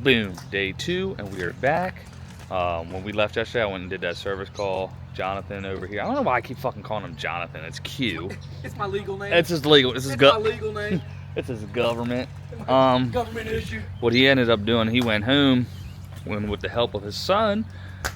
Boom, day 2, and we are back. When we left yesterday, I went and did that service call. Jonathan over here. I don't know why I keep fucking calling him Jonathan. It's Q. It's my legal name. It's his legal. It's my legal name. It's his government. Government issue. What he ended up doing, he went home, when with the help of his son,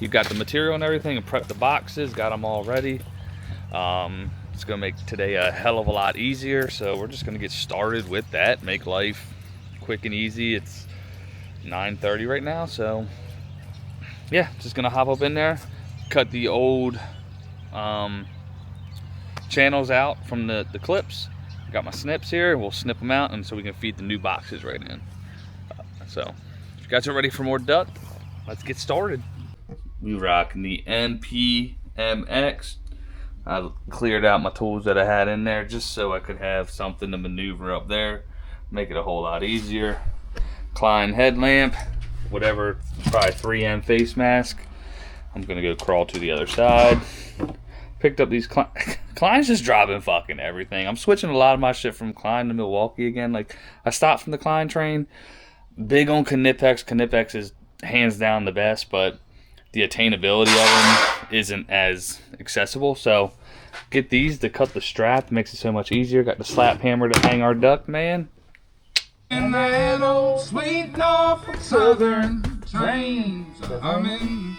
he got the material and everything and prepped the boxes, got them all ready. It's gonna make today a hell of a lot easier. So we're just gonna get started with that. Make life quick and easy. It's 9:30 right now, so yeah, just gonna hop up in there, cut the old channels out from the clips. Got my snips here. We'll snip them out, and so we can feed the new boxes right in. So if you guys are ready for more duct, let's get started. We rocking the MPMX. I cleared out my tools that I had in there just so I could have something to maneuver up there, make it a whole lot easier. Klein headlamp, whatever, probably 3M face mask. I'm gonna go crawl to the other side. Picked up these Klein's just dropping fucking everything. I'm switching a lot of my shit from Klein to Milwaukee again. Like, I stopped from the Klein train. Big on Knipex. Knipex is hands down the best, but the attainability of them isn't as accessible. So get these to cut the strap, makes it so much easier. Got the slap hammer to hang our duct, man. And that old sweet Norfolk Southern trains are humming.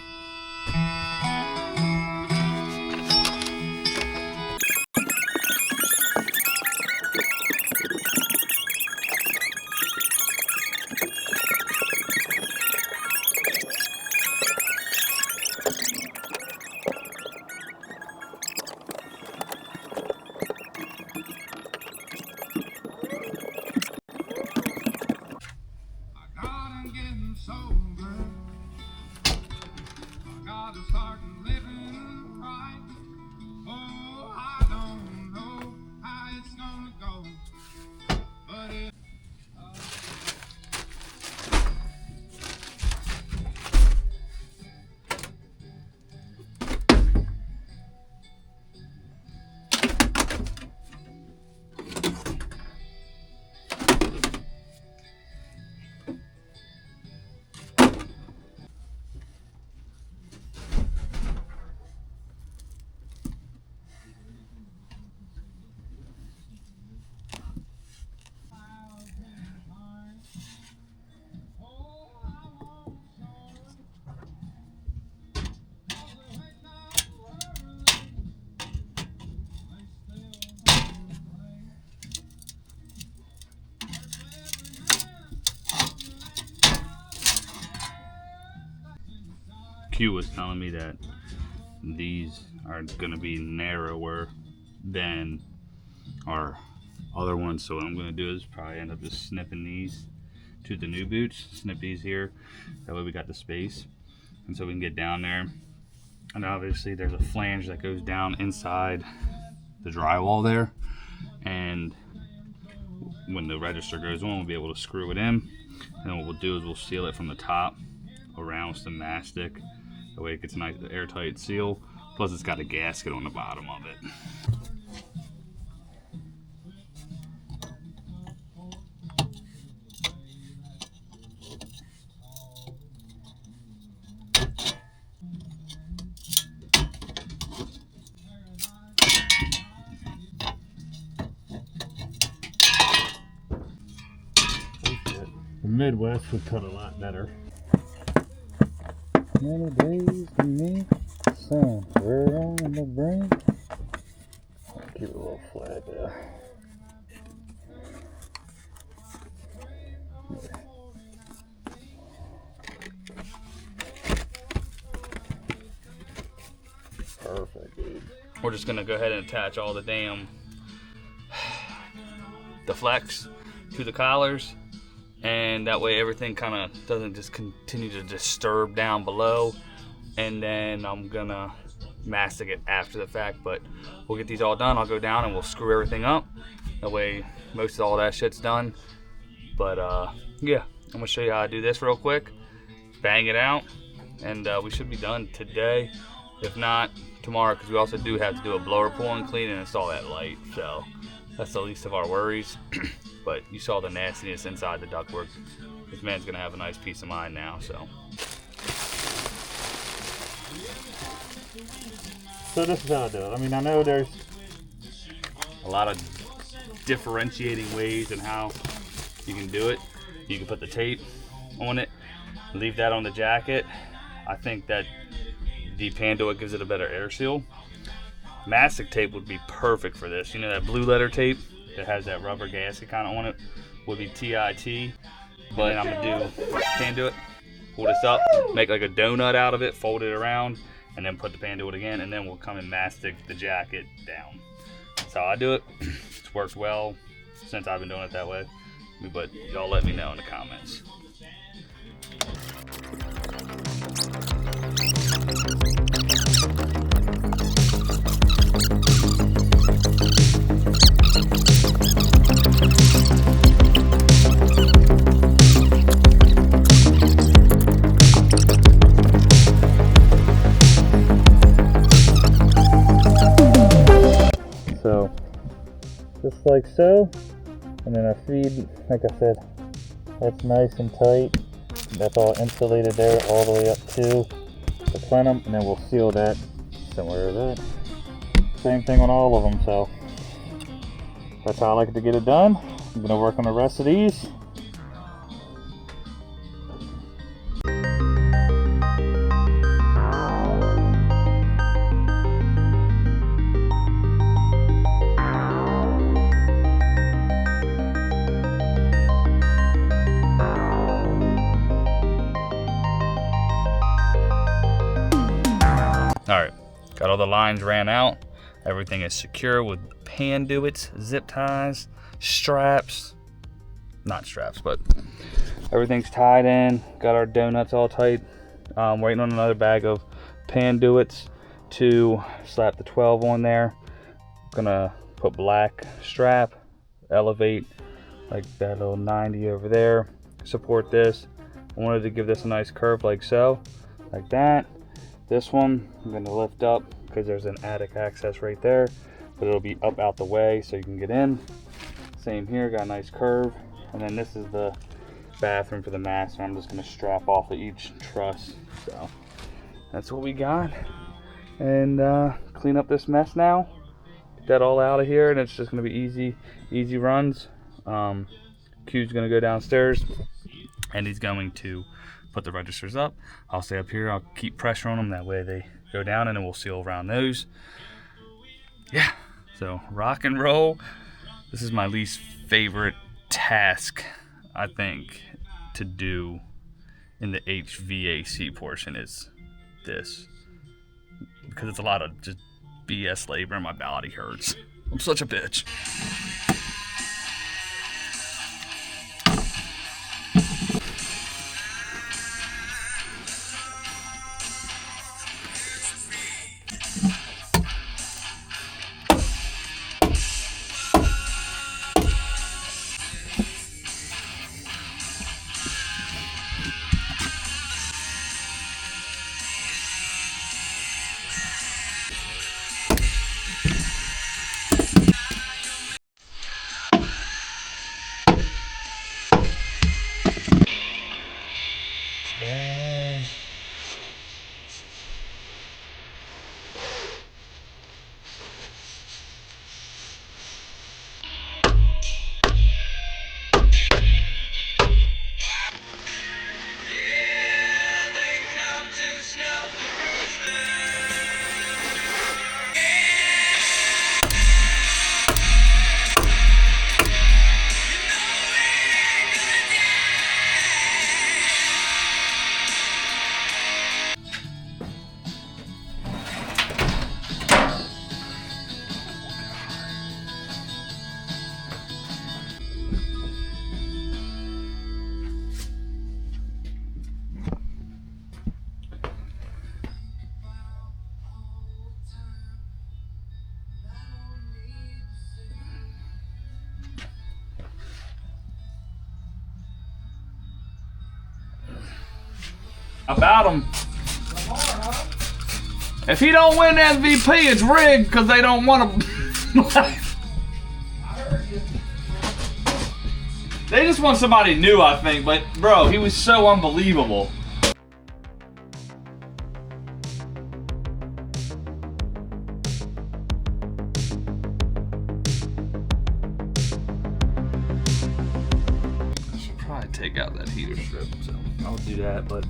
Q was telling me that these are going to be narrower than our other ones, so what I'm going to do is probably end up just snipping these to the new boots, snip these here, that way we got the space, and so we can get down there. And obviously there's a flange that goes down inside the drywall there, and when the register goes on, we'll be able to screw it in, and then what we'll do is we'll seal it from the top around with some mastic. That way it gets a nice airtight seal. Plus it's got a gasket on the bottom of it. The Midwest would cut a lot better. Many days to meet sun, right on the brink. I'll give it a little flat there. Perfect, dude. We're just gonna go ahead and attach all the flex to the collars, and that way everything kind of doesn't just continue to disturb down below. And then I'm gonna mastic it after the fact, but we'll get these all done. I'll go down and we'll screw everything up, that way most of all that shit's done. But yeah, I'm gonna show you how I do this real quick, bang it out, and we should be done today, if not tomorrow, because we also do have to do a blower pull and clean and install that light, so that's the least of our worries. But you saw the nastiness inside the ductwork. this man's gonna have a nice peace of mind now. So this is how I do it. I mean, I know there's a lot of differentiating ways and how you can do it. You can put the tape on it, leave that on the jacket. I think that the Panduit gives it a better air seal. Mastic tape would be perfect for this. You know that blue letter tape that has that rubber gasket kind of on it would be TIT. But I'm gonna do Panduit, pull this up, make like a donut out of it, fold it around, and then put the Panduit again, and then we'll come and mastic the jacket down. That's how I do it. It's worked well since I've been doing it that way. But y'all let me know in the comments. so just like so, and then our feed, like I said, that's nice and tight. That's all insulated there all the way up to the plenum, and then we'll seal that similar to that. Same thing on all of them, so that's how I like to get it done. I'm gonna work on the rest of these. All right, got all the lines ran out. Everything is secure with Panduits, zip ties, straps. Not straps, but everything's tied in. Got our donuts all tight. Waiting on another bag of Panduits to slap the 12 on there. Gonna put black strap, elevate like that little 90 over there. Support this. I wanted to give this a nice curve like so, like that. This one I'm going to lift up because there's an attic access right there, but it'll be up out the way so you can get in. Same here, got a nice curve. And then this is the bathroom for the master. I'm just going to strap off of each truss. So that's what we got. And clean up this mess now. Get that all out of here, and it's just going to be easy runs. Q's going to go downstairs, and he's going to put the registers up. I'll stay up here. I'll keep pressure on them. That way they go down, and then we'll seal around those. Yeah, so rock and roll. This is my least favorite task, I think, to do in the HVAC portion is this. Because it's a lot of just BS labor and my body hurts. I'm such a bitch. About him. If he don't win MVP, it's rigged because they don't want to. They just want somebody new, I think, but bro, he was so unbelievable. I should probably take out that heater strip, so I'll do that, but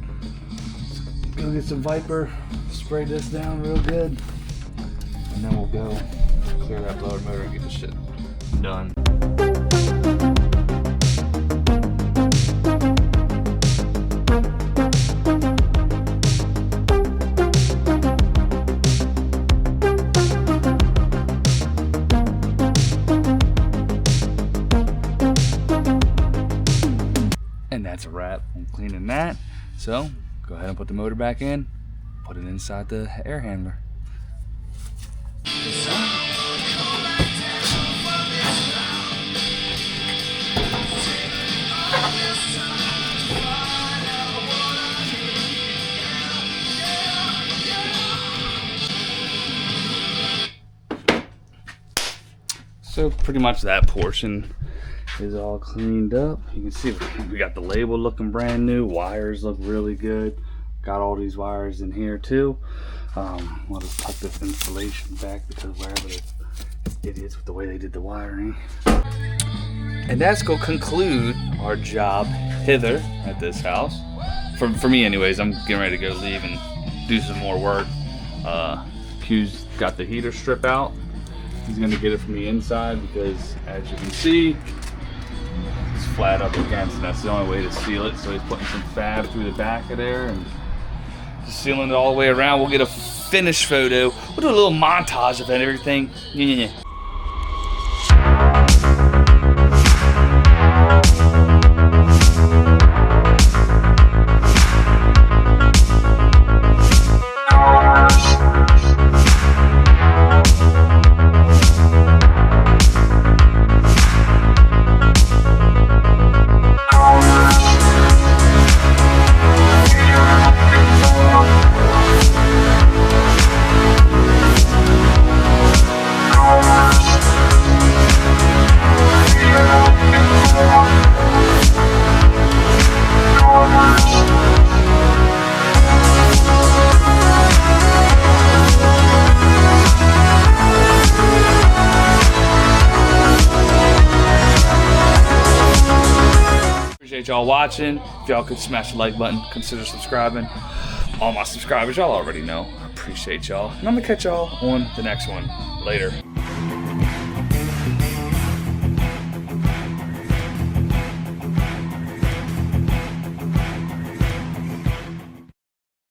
let's go get some Viper, spray this down real good, and then we'll go clear that blower motor and get this shit done. And that's a wrap on cleaning that. So go ahead and put the motor back in, put it inside the air handler. So pretty much that portion is all cleaned up. You can see we got the label looking brand new. Wires look really good. Got all these wires in here too. I'll just tuck this insulation back because wherever the idiots with the way they did the wiring. And that's gonna conclude our job hither at this house. For me anyways, I'm getting ready to go leave and do some more work. Q's got the heater strip out. He's gonna get it from the inside because as you can see, it's flat up against, and that's the only way to seal it. So he's putting some fab through the back of there and just sealing it all the way around. We'll get a finished photo. We'll do a little montage of everything. Yeah. Appreciate y'all watching. If y'all could smash the like button, consider subscribing. All my subscribers, y'all already know. I appreciate y'all. And I'm gonna catch y'all on the next one. Later.